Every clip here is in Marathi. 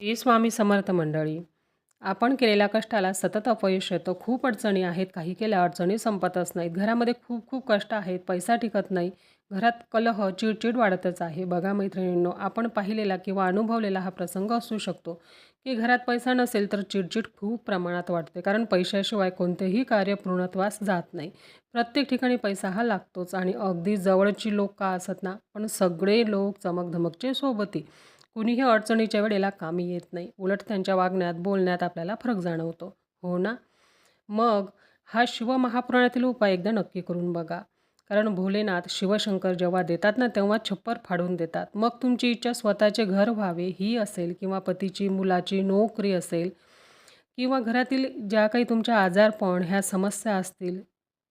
श्री स्वामी समर्थ मंडळी. आपण केलेल्या कष्टाला सतत अपयश येतं. खूप अडचणी आहेत. काही केल्या अडचणी संपतच नाहीत. घरामध्ये खूप खूप कष्ट आहेत. पैसा टिकत नाही. घरात कलह, चिडचिड वाढतच आहे. बघा मैत्रिणींनो, आपण पाहिलेला किंवा अनुभवलेला हा प्रसंग असू शकतो, की घरात पैसा नसेल तर चिडचिड खूप प्रमाणात वाढते. कारण पैशाशिवाय कोणतेही कार्य पूर्णत्वास जात नाही. प्रत्येक ठिकाणी पैसा हा लागतोच आणि अगदी जवळची लोक का असत ना, पण सगळे लोक चमकधमकचे सोबती. कुणीही अडचणीच्या वेळेला कामी येत नाही. उलट त्यांच्या वागण्यात, बोलण्यात आपल्याला फरक जाणवतो. हो ना? मग हा शिवमहापुराणातील उपाय एकदा नक्की करून बघा. कारण भोलेनाथ, शिवशंकर जेव्हा देतात ना, तेव्हा छप्पर फाडून देतात. मग तुमची इच्छा स्वतःचे घर व्हावे ही असेल किंवा पतीची, मुलाची नोकरी असेल किंवा घरातील ज्या काही तुमच्या आजारपण, ह्या समस्या असतील,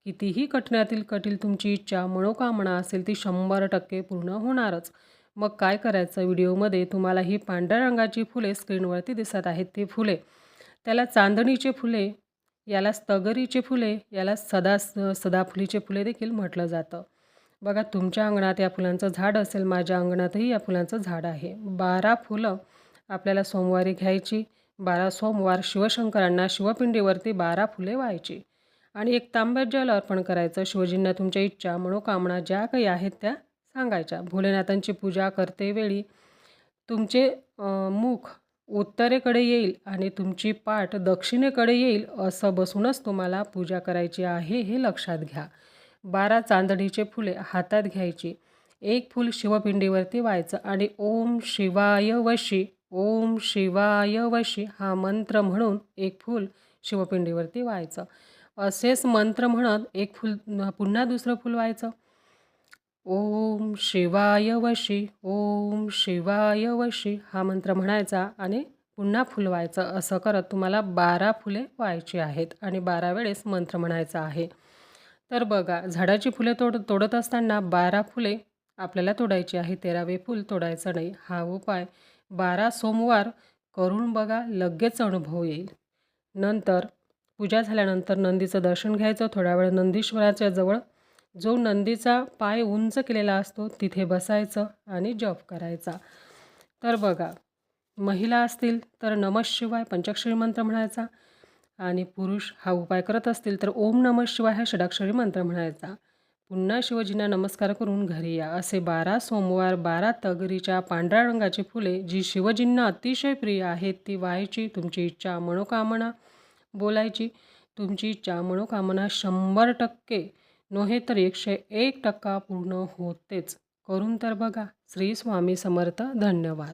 कितीही कठीणातील कठीण तुमची इच्छा, मनोकामना असेल ती 100% पूर्ण होणारच. मग काय करायचं? व्हिडिओमध्ये तुम्हाला ही पांढऱ्या रंगाची फुले स्क्रीनवरती दिसत आहेत. ती फुले, त्याला चांदणीचे फुले, याला तगरीचे फुले, याला सदाफुलीचे फुले देखील म्हटलं जातं. बघा, तुमच्या अंगणात या फुलांचं झाड असेल, माझ्या अंगणातही या फुलांचं झाड आहे. 12 फुलं आपल्याला सोमवारी घ्यायची. 12 सोमवार शिवशंकरांना शिवपिंडीवरती 12 फुले व्हायची आणि एक तांब्यात जल अर्पण करायचं. शिवजींना तुमच्या इच्छा, मनोकामना ज्या काही आहेत त्या सांगायच्या. भोलेनाथांची पूजा करते वेळी तुमचे मुख उत्तरेकडे येईल आणि तुमची पाठ दक्षिणेकडे येईल असं बसूनच तुम्हाला पूजा करायची आहे, हे लक्षात घ्या. 12 चांदणीचे फुले हातात घ्यायची. एक फूल शिवपिंडीवरती व्हायचं आणि ओम शिवाय वशी, ओम शिवाय वशी हा मंत्र म्हणून एक फूल शिवपिंडीवरती व्हायचं. असेच मंत्र म्हणत एक फूल पुन्हा दुसरं फूल व्हायचं. ओम शिवाय वशी, ओम शिवाय वशी हा मंत्र म्हणायचा आणि पुन्हा फुल व्हायचं. असं करत तुम्हाला 12 फुले व्हायची आहेत आणि 12 वेळेस मंत्र म्हणायचा आहे. तर बघा, झाडाची फुले तोडत असताना 12 फुले आपल्याला तोडायची आहे. 13वे फूल तोडायचं नाही. हा उपाय 12 सोमवार करून बघा, लगेच अनुभव येईल. नंतर पूजा झाल्यानंतर नंदीचं दर्शन घ्यायचं. थोडा वेळ नंदीश्वराच्या जवळ, जो नंदीचा पाय उंच केलेला असतो तिथे बसायचं आणि जप करायचा. तर बघा, महिला असतील तर नमः शिवाय पंचाक्षरी मंत्र म्हणायचा आणि पुरुष हा उपाय करत असतील तर ओम नमः शिवाय हा षडाक्षरी मंत्र म्हणायचा. पुन्हा शिवजींना नमस्कार करून घरी या. असे 12 सोमवार 12 तगरीच्या पांढऱ्या रंगाची फुले जी शिवजींना अतिशय प्रिय आहेत ती व्हायची. तुमची इच्छा, मनोकामना बोलायची. तुमची इच्छा, मनोकामना 100% नव्हे तर 101% पूर्ण होतेच. करून तर बघा. श्री स्वामी समर्थ. धन्यवाद.